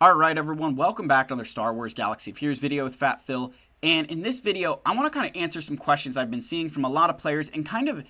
Alright everyone, welcome back to another Star Wars Galaxy of Heroes video with Fat Phil. And in this video, I want to kind of answer some questions I've been seeing from a lot of players and kind of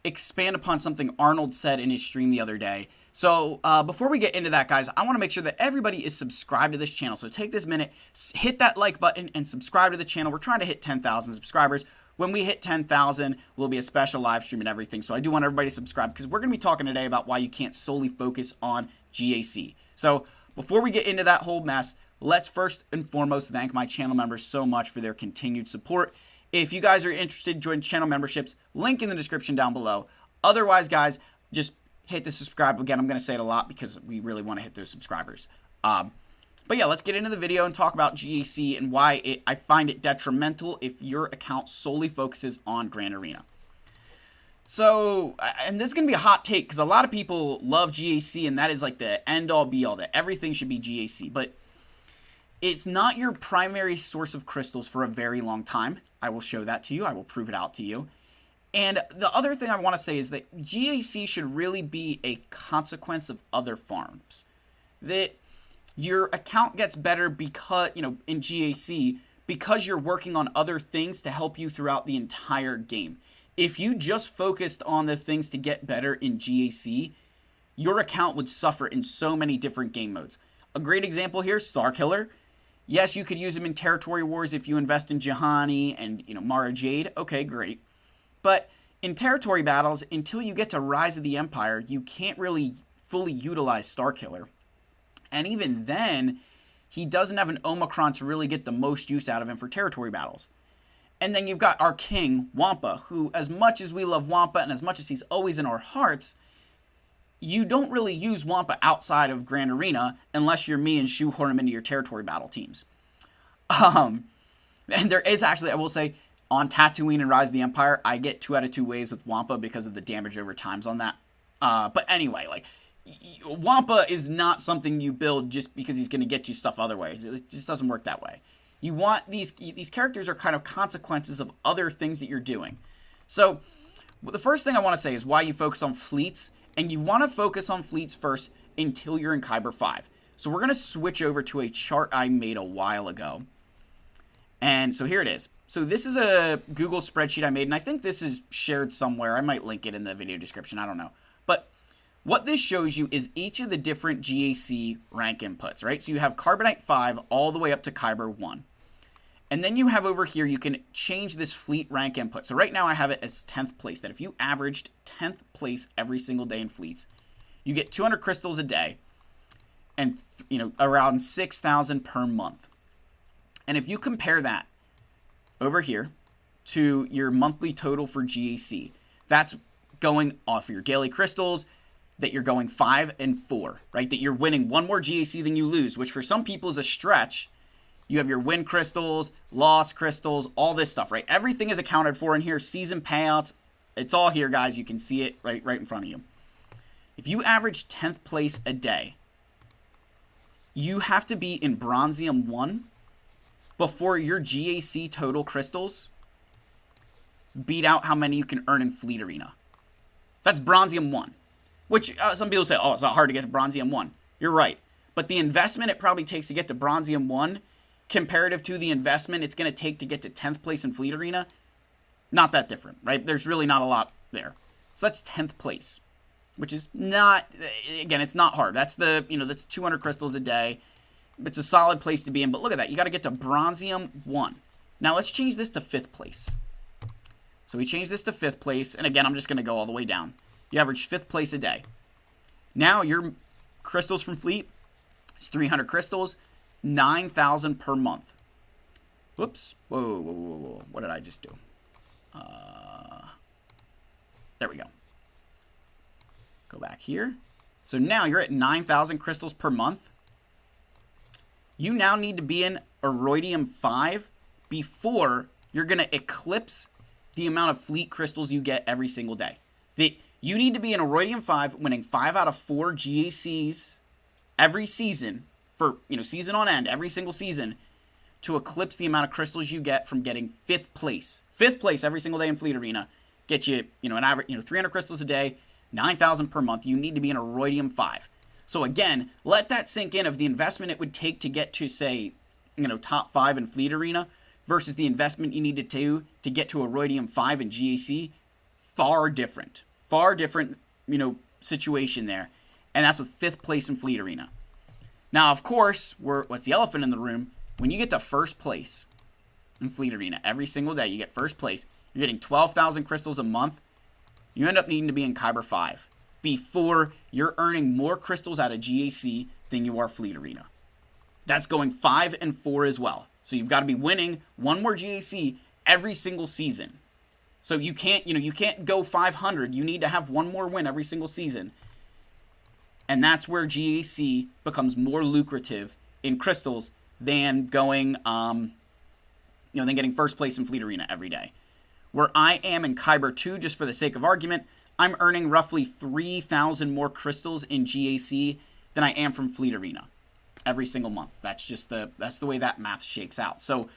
expand upon something Arnold said in his stream the other day. So before we get into that, guys, I want to make sure that everybody is subscribed to this channel. So take this minute, hit that like button and subscribe to the channel. We're trying to hit 10,000 subscribers. When we hit 10,000, we'll be a special live stream and everything. So I do want everybody to subscribe because we're going to be talking today about why you can't solely focus on GAC. So before we get into that whole mess, let's first and foremost thank my channel members so much for their continued support. If you guys are interested, join channel memberships, link in the description down below. Otherwise, guys, just hit the subscribe. Again, I'm going to say it a lot because we really want to hit those subscribers. But yeah, let's get into the video and talk about GAC and why I find it detrimental if your account solely focuses on Grand Arena. So, and this is going to be a hot take because a lot of people love GAC and that is like the end-all be-all, that everything should be GAC. But it's not your primary source of crystals for a very long time. I will show that to you. I will prove it out to you. And the other thing I want to say is that GAC should really be a consequence of other farms. That your account gets better because, in GAC, because you're working on other things to help you throughout the entire game. If you just focused on the things to get better in GAC, your account would suffer in so many different game modes. A great example here, Starkiller. Yes, you could use him in Territory Wars if you invest in Juhani and, Mara Jade. Okay, great. But in Territory Battles, until you get to Rise of the Empire, you can't really fully utilize Starkiller. And even then, he doesn't have an Omicron to really get the most use out of him for Territory Battles. And then you've got our king, Wampa, who, as much as we love Wampa and as much as he's always in our hearts, you don't really use Wampa outside of Grand Arena unless you're me and shoehorn him into your Territory Battle teams. And there is actually, I will say, on Tatooine and Rise of the Empire, I get 2 out of 2 waves with Wampa because of the damage over times on that. But anyway, Wampa is not something you build just because he's going to get you stuff other ways. It just doesn't work that way. You want these characters are kind of consequences of other things that you're doing. So the first thing I want to say is why you focus on fleets, and you want to focus on fleets first until you're in Kyber 5. So we're going to switch over to a chart I made a while ago. And so here it is. So this is a Google spreadsheet I made, and I think this is shared somewhere. I might link it in the video description. I don't know. But what this shows you is each of the different GAC rank inputs, right? So you have Carbonite 5 all the way up to Kyber 1. And then you have over here, you can change this fleet rank input. So right now I have it as 10th place, that if you averaged 10th place every single day in fleets, you get 200 crystals a day and, around 6,000 per month. And if you compare that over here to your monthly total for GAC, that's going off your daily crystals, that you're going 5 and 4, right? That you're winning 1 more GAC than you lose, which for some people is a stretch. You have your win crystals, loss crystals, all this stuff, right? Everything is accounted for in here. Season payouts, it's all here, guys. You can see it right in front of you. If you average 10th place a day, you have to be in Bronzium 1 before your GAC total crystals beat out how many you can earn in Fleet Arena. That's Bronzium 1, which some people say, oh, it's not hard to get to Bronzium 1. You're right. But the investment it probably takes to get to Bronzium 1 comparative to the investment it's going to take to get to 10th place in Fleet Arena, not that different, right? There's really not a lot there. So that's 10th place, which is not, again, it's not hard. That's that's 200 crystals a day. It's a solid place to be in, but look at that. You got to get to Bronzium 1. Now let's change this to 5th place. So we change this to 5th place, and again, I'm just going to go all the way down. You average 5th place a day. Now your crystals from Fleet is 300 crystals, 9,000 per month. Whoops. Whoa. What did I just do? There we go. Go back here. So now you're at 9,000 crystals per month. You now need to be in Aroidium 5 before you're going to eclipse the amount of fleet crystals you get every single day. You need to be in Aroidium 5 winning 5 out of 4 GACs every season for, season on end, every single season, to eclipse the amount of crystals you get from getting 5th place. 5th place every single day in Fleet Arena. Get you, an average, 300 crystals a day, 9,000 per month. You need to be in Aroidium 5. So again, let that sink in of the investment it would take to get to, say, top 5 in Fleet Arena versus the investment you needed to get to Aurodium 5 in GAC. Far different, situation there. And that's with 5th place in Fleet Arena. Now, of course, what's the elephant in the room? When you get to first place in Fleet Arena every single day, you get first place. You're getting 12,000 crystals a month. You end up needing to be in Kyber 5 before you're earning more crystals out of GAC than you are Fleet Arena. That's going 5 and 4 as well. So you've got to be winning one more GAC every single season. So you can't go 500. You need to have one more win every single season. And that's where GAC becomes more lucrative in crystals than going, than getting first place in Fleet Arena every day. Where I am in Kyber 2, just for the sake of argument, I'm earning roughly 3,000 more crystals in GAC than I am from Fleet Arena every single month. That's the way that math shakes out. So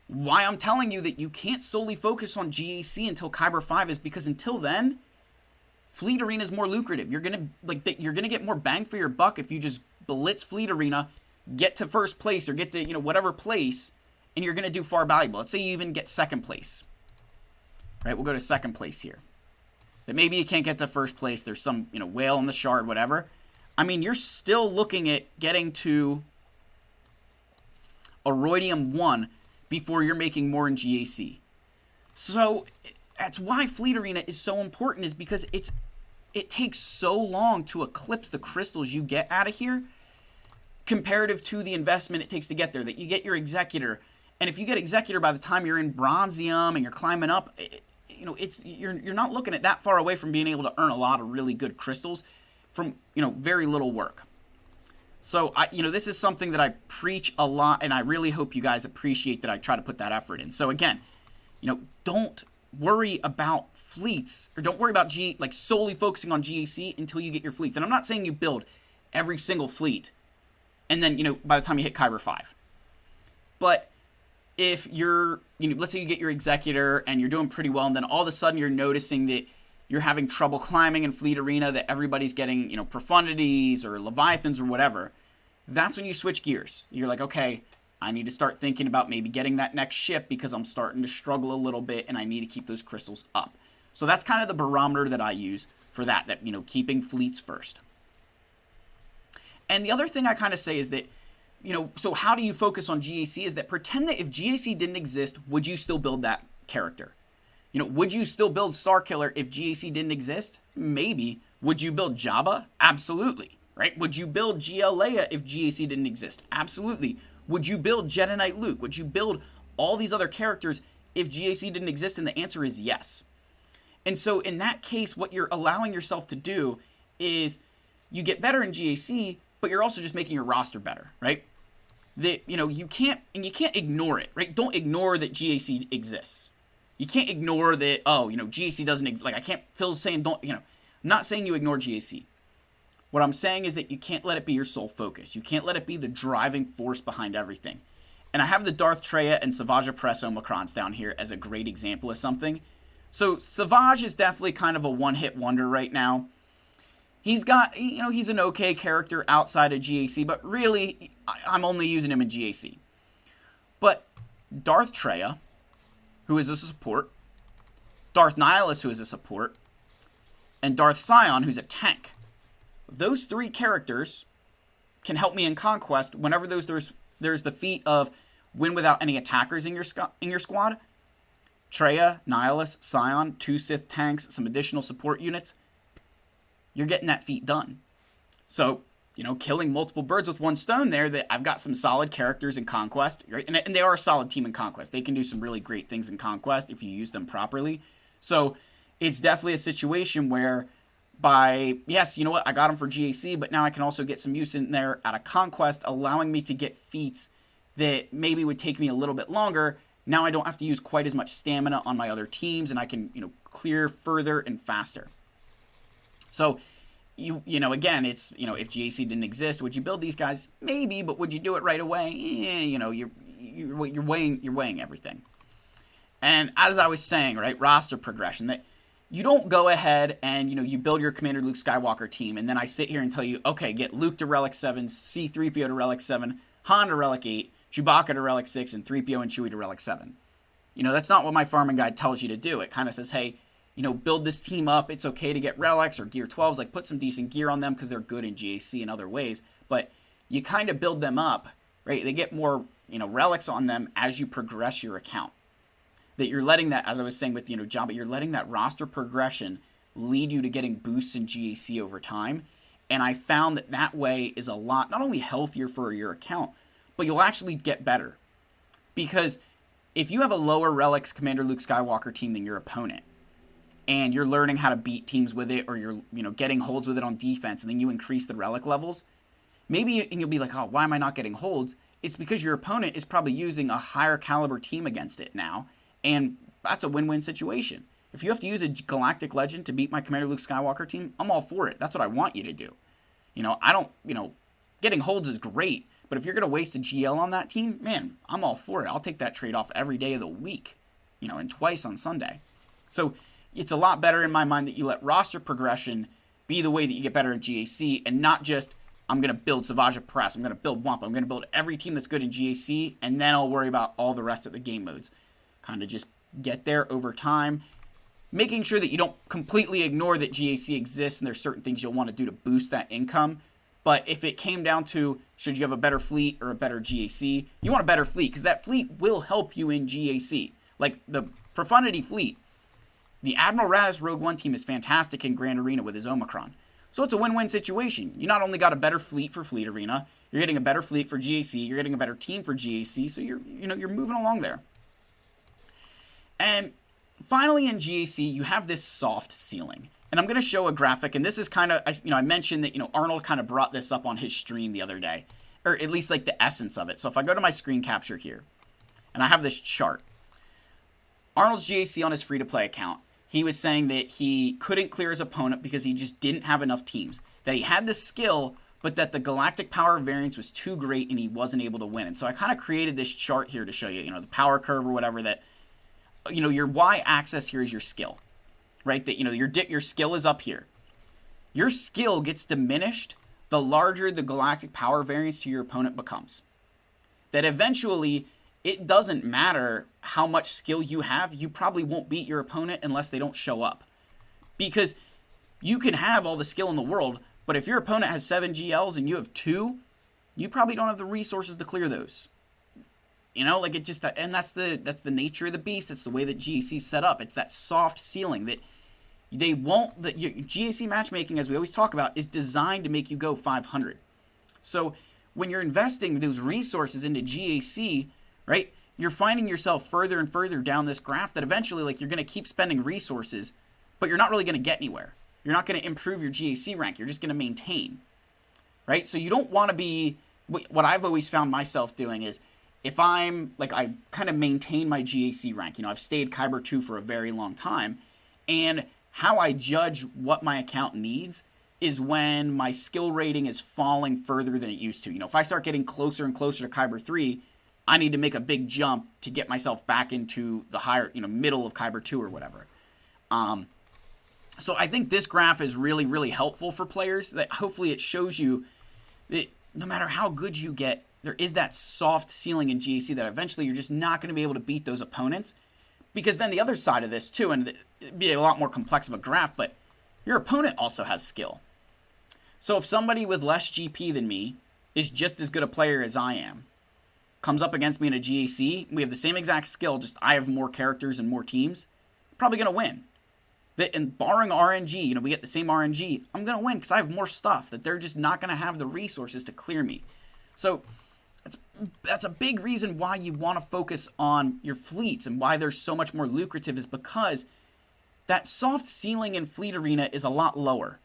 why I'm telling you that you can't solely focus on GAC until Kyber 5 is because until then, Fleet Arena is more lucrative. You're gonna get more bang for your buck if you just blitz Fleet Arena, get to first place or get to whatever place, and you're gonna do far valuable. Let's say you even get second place. Right, we'll go to second place here. That maybe you can't get to first place. There's some whale in the shard, whatever. I mean, you're still looking at getting to Aurodium 1 before you're making more in GAC. So that's why Fleet Arena is so important, is because it takes so long to eclipse the crystals you get out of here comparative to the investment it takes to get there. That you get your Executor, and if you get Executor by the time you're in Bronzium and you're climbing up, you're not looking at that far away from being able to earn a lot of really good crystals from very little work. So this is something that I preach a lot, and I really hope you guys appreciate that I try to put that effort in. So again, don't worry about fleets, or don't worry about solely focusing on GAC until you get your fleets. And I'm not saying you build every single fleet and then by the time you hit Kyber 5. But if you're let's say you get your Executor and you're doing pretty well, and then all of a sudden you're noticing that you're having trouble climbing in Fleet Arena, that everybody's getting, Profundities or Leviathans or whatever, that's when you switch gears. You're like, okay, I need to start thinking about maybe getting that next ship because I'm starting to struggle a little bit and I need to keep those crystals up. So that's kind of the barometer that I use for that keeping fleets first. And the other thing I kind of say is that, so how do you focus on GAC, is that pretend that if GAC didn't exist, would you still build that character? Would you still build Starkiller if GAC didn't exist? Maybe. Would you build Jabba? Absolutely. Right? Would you build GL Leia if GAC didn't exist? Absolutely. Would you build Jedi Knight Luke? Would you build all these other characters if GAC didn't exist? And the answer is yes. And so in that case, what you're allowing yourself to do is you get better in GAC, but you're also just making your roster better, right? That you can't ignore it, right? Don't ignore that GAC exists. You can't ignore that, GAC doesn't exist. I can't, Phil's saying I'm not saying you ignore GAC. What I'm saying is that you can't let it be your sole focus. You can't let it be the driving force behind everything. And I have the Darth Traya and Savage Opress Omicrons down here as a great example of something. So Savage is definitely kind of a one-hit wonder right now. He's got, he's an okay character outside of GAC, but really, I'm only using him in GAC. But Darth Traya, who is a support, Darth Nihilus, who is a support, and Darth Sion, who's a tank. Those three characters can help me in Conquest whenever there's the feat of win without any attackers in your squad. Traya, Nihilus, Sion, 2 Sith tanks, some additional support units. You're getting that feat done. So, killing multiple birds with one stone there, that I've got some solid characters in Conquest, right? And they are a solid team in Conquest. They can do some really great things in Conquest if you use them properly. So it's definitely a situation where yes, I got them for GAC, but now I can also get some use in there out of Conquest, allowing me to get feats that maybe would take me a little bit longer. Now I don't have to use quite as much stamina on my other teams, and I can, clear further and faster. So, again, it's, if GAC didn't exist, would you build these guys? Maybe, but would you do it right away? You're weighing everything. And as I was saying, right, roster progression, that, you don't go ahead and, you build your Commander Luke Skywalker team, and then I sit here and tell you, okay, get Luke to Relic 7, C-3PO to Relic 7, Han to Relic 8, Chewbacca to Relic 6, and 3PO and Chewie to Relic 7. That's not what my farming guide tells you to do. It kind of says, hey, build this team up. It's okay to get relics or gear 12s, like put some decent gear on them because they're good in GAC and other ways, but you kind of build them up, right? They get more, relics on them as you progress your account. That you're letting that, as I was saying with, John, but you're letting that roster progression lead you to getting boosts in GAC over time. And I found that way is a lot, not only healthier for your account, but you'll actually get better. Because if you have a lower relics Commander Luke Skywalker team than your opponent, and you're learning how to beat teams with it, or you're, getting holds with it on defense, and then you increase the relic levels, maybe you'll be like, oh, why am I not getting holds? It's because your opponent is probably using a higher caliber team against it now, and that's a win-win situation. If you have to use a Galactic Legend to beat my Commander Luke Skywalker team, I'm all for it. That's what I want you to do. I don't, getting holds is great, but if you're going to waste a GL on that team, man, I'm all for it. I'll take that trade-off every day of the week, and twice on Sunday. So it's a lot better in my mind that you let roster progression be the way that you get better in GAC, and not just, I'm going to build Savage Press, I'm going to build Wampa, I'm going to build every team that's good in GAC, and then I'll worry about all the rest of the game modes. Kind of just get there over time, making sure that you don't completely ignore that GAC exists and there's certain things you'll want to do to boost that income. But if it came down to, should you have a better fleet or a better GAC, you want a better fleet, because that fleet will help you in GAC. Like the Profundity fleet, the Admiral Raddus Rogue One team is fantastic in Grand Arena with his Omicron. So it's a win-win situation. You not only got a better fleet for Fleet Arena, you're getting a better fleet for GAC, you're getting a better team for GAC, so you're moving along there. And finally in GAC, you have this soft ceiling. And I'm going to show a graphic, and this is kind of, I mentioned that, Arnold kind of brought this up on his stream the other day, or at least like the essence of it. So if I go to my screen capture here, and I have this chart, Arnold's GAC on his free-to-play account, he was saying that he couldn't clear his opponent because he just didn't have enough teams, that he had the skill, but that the galactic power variance was too great and he wasn't able to win. And so I kind of created this chart here to show you, the power curve or whatever, that your y-axis here is your skill, right? That, your skill is up here. Your skill gets diminished the larger the galactic power variance to your opponent becomes. That eventually, it doesn't matter how much skill you have, you probably won't beat your opponent unless they don't show up. Because you can have all the skill in the world, but if your opponent has 7 GLs and you have 2, you probably don't have the resources to clear those. Like it just, and that's the nature of the beast. It's the way that GAC is set up. It's that soft ceiling that they won't, that GAC matchmaking, as we always talk about, is designed to make you go 500. So when you're investing those resources into GAC, right, you're finding yourself further and further down this graph that eventually, like, you're going to keep spending resources, but you're not really going to get anywhere. You're not going to improve your GAC rank. You're just going to maintain, right? So you don't want to be, what I've always found myself doing is, if I'm, like, I kind of maintain my GAC rank. I've stayed Kyber 2 for a very long time, and how I judge what my account needs is when my skill rating is falling further than it used to. If I start getting closer and closer to Kyber 3, I need to make a big jump to get myself back into the higher, middle of Kyber 2 or whatever. So I think this graph is really, really helpful for players, that hopefully it shows you that no matter how good you get, there is that soft ceiling in GAC that eventually you're just not going to be able to beat those opponents. Because then the other side of this too, and it'd be a lot more complex of a graph, but your opponent also has skill. So if somebody with less GP than me is just as good a player as I am, comes up against me in a GAC, we have the same exact skill, just I have more characters and more teams, I'm probably going to win. And barring RNG, we get the same RNG, I'm going to win because I have more stuff, that they're just not going to have the resources to clear me. So that's a big reason why you want to focus on your fleets and why they're so much more lucrative, is because that soft ceiling in Fleet Arena is a lot lower.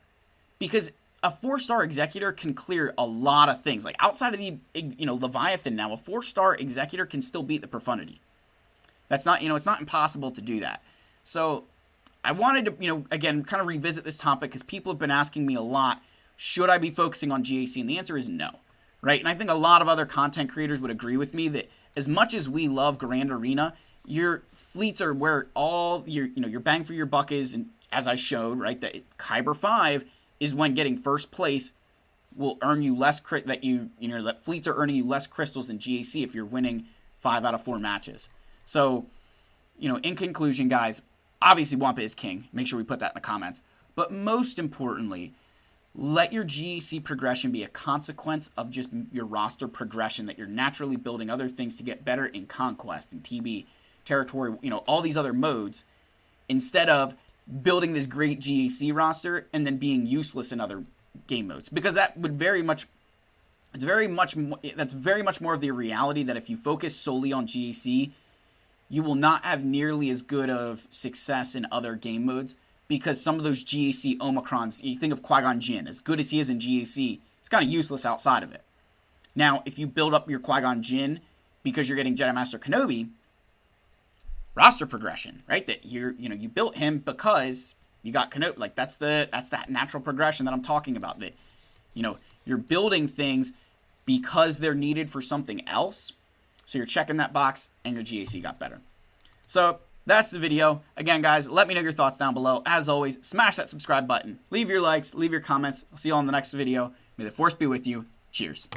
Because a 4-star Executor can clear a lot of things. Like outside of the, Leviathan now, a 4-star Executor can still beat the Profundity. That's not, it's not impossible to do that. So I wanted to, again, kind of revisit this topic because people have been asking me a lot, should I be focusing on GAC? And the answer is no. Right? And I think a lot of other content creators would agree with me that as much as we love Grand Arena, your fleets are where all your bang for your buck is, and as I showed, right, that Kyber 5 is when getting first place will earn you less that fleets are earning you less crystals than GAC if you're winning 5 out of 4 matches. So, in conclusion, guys, obviously Wampa is king. Make sure we put that in the comments. But most importantly, let your GAC progression be a consequence of just your roster progression, that you're naturally building other things to get better in Conquest and TB, Territory, all these other modes, instead of building this great GAC roster and then being useless in other game modes. Because that would that's very much more of the reality that if you focus solely on GAC, you will not have nearly as good of success in other game modes, because some of those GAC Omicrons, you think of Qui-Gon Jinn, as good as he is in GAC, it's kind of useless outside of it. Now, if you build up your Qui-Gon Jinn because you're getting Jedi Master Kenobi, roster progression, right? That you built him because you got Kenobi. Like that's that natural progression that I'm talking about. That you're building things because they're needed for something else. So you're checking that box and your GAC got better. So that's the video. Again, guys, let me know your thoughts down below. As always, smash that subscribe button. Leave your likes, leave your comments. I'll see you all in the next video. May the Force be with you. Cheers.